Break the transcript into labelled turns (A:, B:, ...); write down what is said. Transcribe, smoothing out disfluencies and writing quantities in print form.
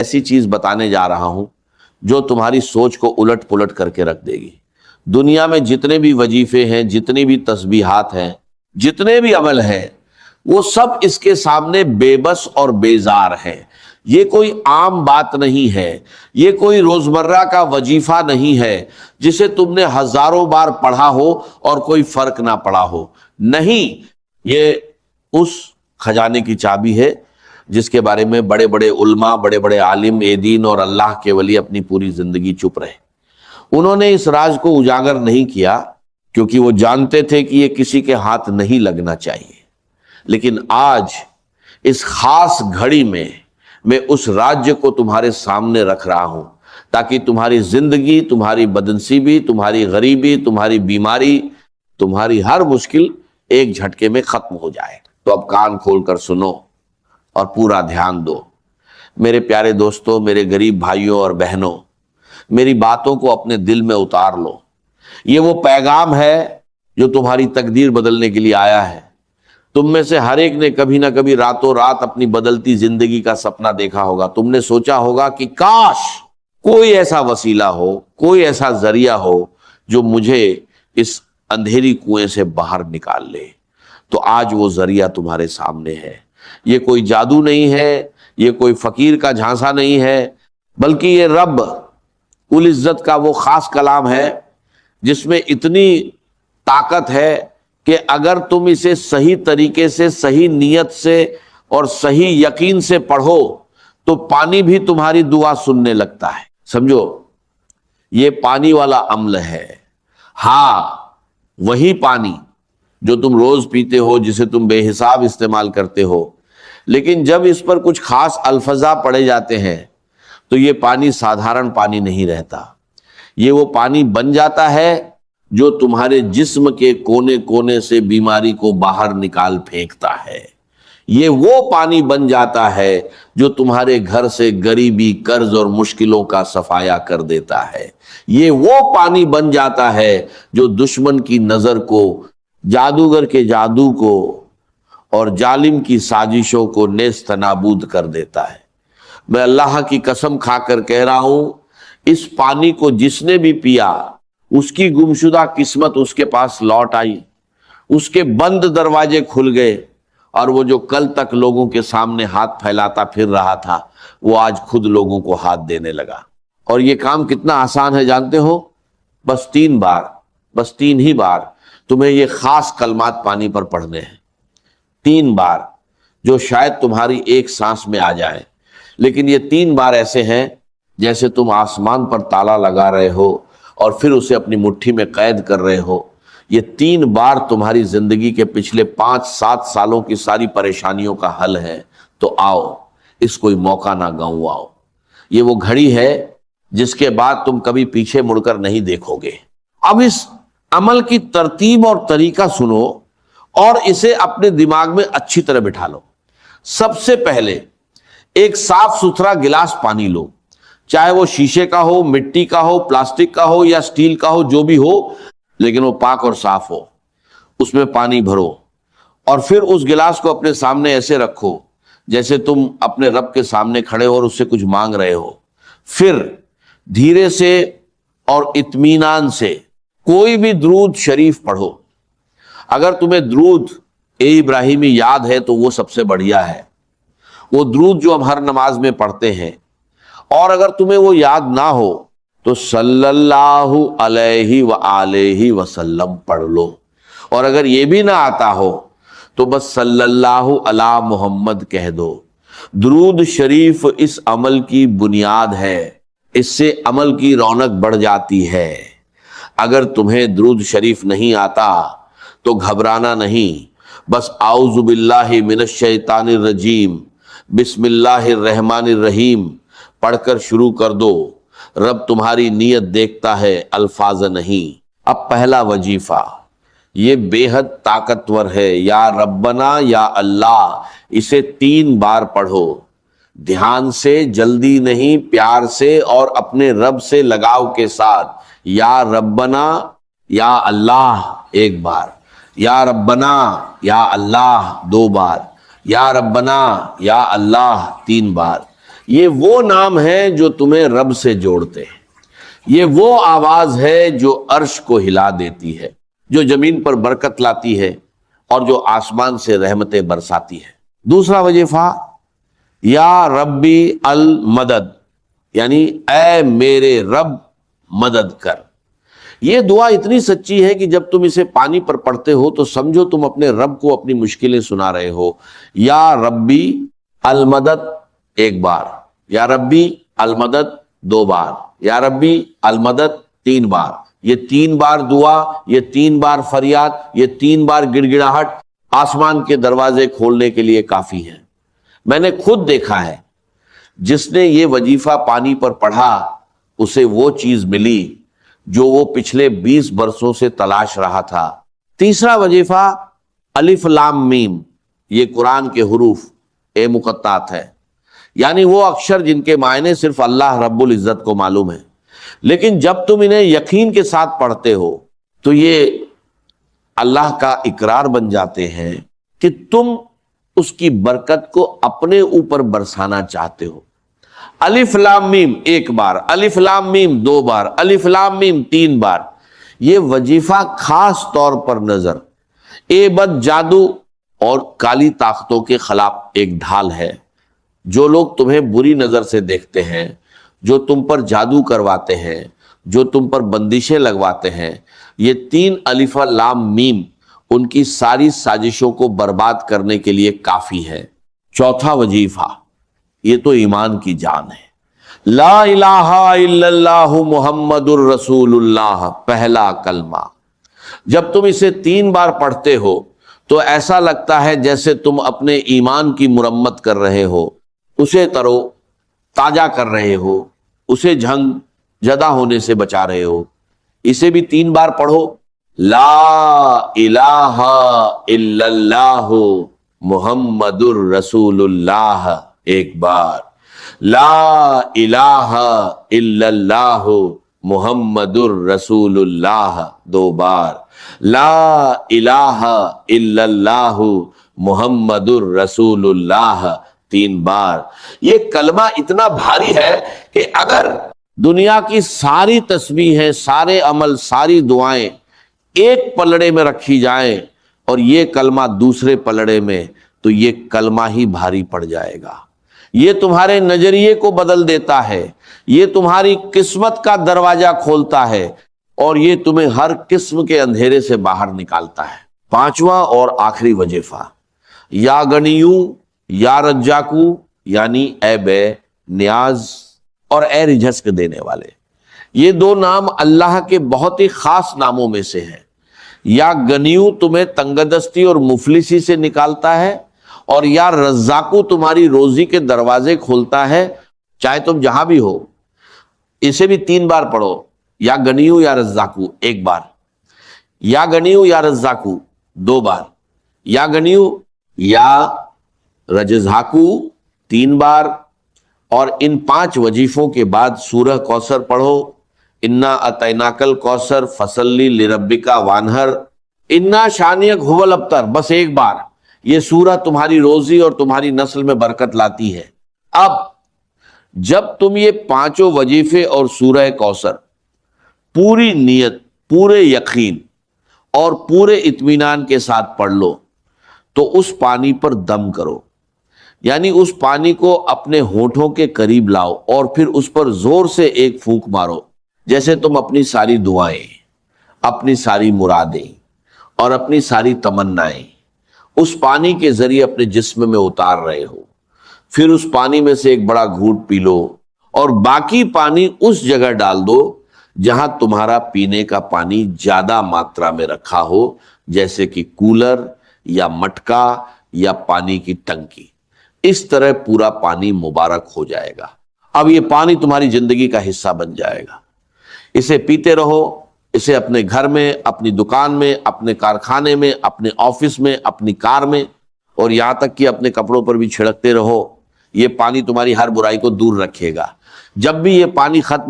A: ایسی چیز بتانے جا رہا ہوں جو تمہاری سوچ کو الٹ پلٹ کر کے رکھ دے گی۔ دنیا میں جتنے بھی وظیفے ہیں، جتنی بھی تسبیحات ہیں، جتنے بھی عمل ہیں، وہ سب اس کے سامنے بے بس اور بیزار ہیں۔ یہ کوئی عام بات نہیں ہے، یہ کوئی روزمرہ کا وظیفہ نہیں ہے جسے تم نے ہزاروں بار پڑھا ہو اور کوئی فرق نہ پڑا ہو۔ نہیں، یہ اس خزانے کی چابی ہے جس کے بارے میں بڑے بڑے علماء، بڑے بڑے عالم دین اور اللہ کے ولی اپنی پوری زندگی چپ رہے۔ انہوں نے اس راز کو اجاگر نہیں کیا کیونکہ وہ جانتے تھے کہ یہ کسی کے ہاتھ نہیں لگنا چاہیے۔ لیکن آج اس خاص گھڑی میں اس راج کو تمہارے سامنے رکھ رہا ہوں تاکہ تمہاری زندگی، تمہاری بدنصیبی، تمہاری غریبی، تمہاری بیماری، تمہاری ہر مشکل ایک جھٹکے میں ختم ہو جائے۔ تو اب کان کھول کر سنو اور پورا دھیان دو۔ میرے پیارے دوستوں، میرے غریب بھائیوں اور بہنوں، میری باتوں کو اپنے دل میں اتار لو۔ یہ وہ پیغام ہے جو تمہاری تقدیر بدلنے کے لیے آیا ہے۔ تم میں سے ہر ایک نے کبھی نہ کبھی راتوں رات اپنی بدلتی زندگی کا سپنا دیکھا ہوگا۔ تم نے سوچا ہوگا کہ کاش کوئی ایسا وسیلہ ہو، کوئی ایسا ذریعہ ہو جو مجھے اس اندھیری کنویں سے باہر نکال لے۔ تو آج وہ ذریعہ تمہارے سامنے ہے۔ یہ کوئی جادو نہیں ہے، یہ کوئی فقیر کا جھانسا نہیں ہے، بلکہ یہ رب العزت کا وہ خاص کلام ہے جس میں اتنی طاقت ہے کہ اگر تم اسے صحیح طریقے سے، صحیح نیت سے اور صحیح یقین سے پڑھو تو پانی بھی تمہاری دعا سننے لگتا ہے۔ سمجھو، یہ پانی والا عمل ہے۔ ہاں، وہی پانی جو تم روز پیتے ہو، جسے تم بے حساب استعمال کرتے ہو، لیکن جب اس پر کچھ خاص الفاظ پڑے جاتے ہیں تو یہ پانی سادھارن پانی نہیں رہتا۔ یہ وہ پانی بن جاتا ہے جو تمہارے جسم کے کونے کونے سے بیماری کو باہر نکال پھینکتا ہے۔ یہ وہ پانی بن جاتا ہے جو تمہارے گھر سے غریبی، قرض اور مشکلوں کا صفایا کر دیتا ہے۔ یہ وہ پانی بن جاتا ہے جو دشمن کی نظر کو، جادوگر کے جادو کو اور ظالم کی سازشوں کو نیست نابود کر دیتا ہے۔ میں اللہ کی قسم کھا کر کہہ رہا ہوں، اس پانی کو جس نے بھی پیا، اس کی گمشدہ قسمت اس کے پاس لوٹ آئی، اس کے بند دروازے کھل گئے، اور وہ جو کل تک لوگوں کے سامنے ہاتھ پھیلاتا پھر رہا تھا، وہ آج خود لوگوں کو ہاتھ دینے لگا۔ اور یہ کام کتنا آسان ہے جانتے ہو؟ بس 3 بار، بس 3 ہی بار تمہیں یہ خاص کلمات پانی پر پڑھنے ہیں۔ 3 بار جو شاید تمہاری ایک سانس میں آ جائے، لیکن یہ 3 بار ایسے ہیں جیسے تم آسمان پر تالا لگا رہے ہو اور پھر اسے اپنی مٹھی میں قید کر رہے ہو۔ یہ 3 بار تمہاری زندگی کے پچھلے 5-7 سالوں کی ساری پریشانیوں کا حل ہے۔ تو آؤ، اس کوئی موقع نہ گنواؤ۔ یہ وہ گھڑی ہے جس کے بعد تم کبھی پیچھے مڑ کر نہیں دیکھو گے۔ اب اس عمل کی ترتیب اور طریقہ سنو اور اسے اپنے دماغ میں اچھی طرح بٹھا لو۔ سب سے پہلے ایک صاف ستھرا گلاس پانی لو، چاہے وہ شیشے کا ہو، مٹی کا ہو، پلاسٹک کا ہو یا سٹیل کا ہو، جو بھی ہو، لیکن وہ پاک اور صاف ہو۔ اس میں پانی بھرو اور پھر اس گلاس کو اپنے سامنے ایسے رکھو جیسے تم اپنے رب کے سامنے کھڑے ہو اور اس سے کچھ مانگ رہے ہو۔ پھر دھیرے سے اور اطمینان سے کوئی بھی درود شریف پڑھو۔ اگر تمہیں درود ابراہیمی یاد ہے تو وہ سب سے بڑھیا ہے، وہ درود جو ہم ہر نماز میں پڑھتے ہیں۔ اور اگر تمہیں وہ یاد نہ ہو تو صلی اللہ علیہ وآلہ وسلم پڑھ لو، اور اگر یہ بھی نہ آتا ہو تو بس صلی اللہ علی محمد کہہ دو۔ درود شریف اس عمل کی بنیاد ہے، اس سے عمل کی رونق بڑھ جاتی ہے۔ اگر تمہیں درود شریف نہیں آتا تو گھبرانا نہیں، بس اعوذ باللہ من الشیطان الرجیم، بسم اللہ الرحمن الرحیم پڑھ کر شروع کر دو۔ رب تمہاری نیت دیکھتا ہے، الفاظ نہیں۔ اب پہلا وظیفہ، یہ بے حد طاقتور ہے، یا ربنا یا اللہ، اسے 3 بار پڑھو۔ دھیان سے، جلدی نہیں، پیار سے اور اپنے رب سے لگاؤ کے ساتھ۔ یا ربنا یا اللہ 1 بار، یا ربنا یا اللہ 2 بار، یا ربنا یا اللہ 3 بار، یہ وہ نام ہے جو تمہیں رب سے جوڑتے ہیں، یہ وہ آواز ہے جو عرش کو ہلا دیتی ہے، جو زمین پر برکت لاتی ہے اور جو آسمان سے رحمتیں برساتی ہے۔ دوسرا وظیفہ یا ربی المدد، یعنی اے میرے رب مدد کر۔ یہ دعا اتنی سچی ہے کہ جب تم اسے پانی پر پڑھتے ہو تو سمجھو تم اپنے رب کو اپنی مشکلیں سنا رہے ہو۔ یا ربی المدد ایک بار، یا ربی المدد دو بار، یا ربی المدد تین بار۔ یہ تین بار دعا، یہ تین بار فریاد، یہ تین بار گڑ گڑاہٹ آسمان کے دروازے کھولنے کے لیے کافی ہے۔ میں نے خود دیکھا ہے، جس نے یہ وظیفہ پانی پر پڑھا اسے وہ چیز ملی جو وہ پچھلے 20 برسوں سے تلاش رہا تھا۔ تیسرا وظیفہ الف لام میم، یہ قرآن کے حروف مقطعات ہے، یعنی وہ اکشر جن کے معنی صرف اللہ رب العزت کو معلوم ہے، لیکن جب تم انہیں یقین کے ساتھ پڑھتے ہو تو یہ اللہ کا اقرار بن جاتے ہیں کہ تم اس کی برکت کو اپنے اوپر برسانا چاہتے ہو۔ الف لام میم ایک بار، الف لام میم دو بار، الف لام میم تین بار۔ یہ وظیفہ خاص طور پر نظر، بد جادو اور کالی طاقتوں کے خلاف ایک ڈھال ہے۔ جو لوگ تمہیں بری نظر سے دیکھتے ہیں، جو تم پر جادو کرواتے ہیں، جو تم پر بندشیں لگواتے ہیں، یہ تین الف لام میم ان کی ساری سازشوں کو برباد کرنے کے لیے کافی ہے۔ چوتھا وظیفہ، یہ تو ایمان کی جان ہے، لا الہ الا اللہ محمد الرسول اللہ، پہلا کلمہ۔ جب تم اسے 3 بار پڑھتے ہو تو ایسا لگتا ہے جیسے تم اپنے ایمان کی مرمت کر رہے ہو، اسے ترو تازہ کر رہے ہو، اسے جھنگ جدا ہونے سے بچا رہے ہو۔ اسے بھی 3 بار پڑھو، لا الہ الا اللہ محمد الرسول اللہ ایک بار، لا الہ الا اللہ محمد الرسول اللہ 2 بار، لا الہ الا اللہ محمد الرسول اللہ 3 بار۔ یہ کلمہ اتنا بھاری ہے کہ اگر دنیا کی ساری تسبیحیں، سارے عمل، ساری دعائیں ایک پلڑے میں رکھی جائیں اور یہ کلمہ دوسرے پلڑے میں، تو یہ کلمہ ہی بھاری پڑ جائے گا۔ یہ تمہارے نظریے کو بدل دیتا ہے، یہ تمہاری قسمت کا دروازہ کھولتا ہے، اور یہ تمہیں ہر قسم کے اندھیرے سے باہر نکالتا ہے۔ 5واں اور آخری وظیفہ، یا گنیو یا رجاکو، یعنی اے بے نیاز اور اے رجھسک دینے والے۔ یہ 2 نام اللہ کے بہت ہی خاص ناموں میں سے ہیں۔ یا گنیو تمہیں تنگ دستی اور مفلسی سے نکالتا ہے، اور یا رزاقو تمہاری روزی کے دروازے کھولتا ہے، چاہے تم جہاں بھی ہو۔ اسے بھی 3 بار پڑھو، یا گنیو یا رزاقو ایک بار، یا گنیو یا رزاقو 2 بار، یا گنیو یا رجزاقو 3 بار۔ اور ان 5 وظیفوں کے بعد سورہ کوثر پڑھو، انا اعطیناک الکوثر فصلی لربک وانحر، انا شانئک ھو الابتر، بس ایک بار۔ یہ سورہ تمہاری روزی اور تمہاری نسل میں برکت لاتی ہے۔ اب جب تم یہ 5 وظیفے اور سورہ کوثر پوری نیت، پورے یقین اور پورے اطمینان کے ساتھ پڑھ لو تو اس پانی پر دم کرو، یعنی اس پانی کو اپنے ہونٹوں کے قریب لاؤ اور پھر اس پر زور سے ایک پھونک مارو، جیسے تم اپنی ساری دعائیں، اپنی ساری مرادیں اور اپنی ساری تمنائیں اس پانی کے ذریعے اپنے جسم میں اتار رہے ہو۔ پھر اس پانی میں سے ایک بڑا گھونٹ پی لو اور باقی پانی اس جگہ ڈال دو جہاں تمہارا پینے کا پانی زیادہ ماترا میں رکھا ہو، جیسے کہ کولر یا مٹکا یا پانی کی ٹنکی۔ اس طرح پورا پانی مبارک ہو جائے گا۔ اب یہ پانی تمہاری زندگی کا حصہ بن جائے گا۔ اسے پیتے رہو، اسے اپنے گھر میں، اپنی دکان میں، اپنے کارخانے میں، اپنے آفس میں، اپنی کار میں، اور یہاں تک کہ اپنے کپڑوں پر بھی چھڑکتے رہو۔ یہ پانی تمہاری ہر برائی کو دور رکھے گا۔ جب بھی یہ پانی ختم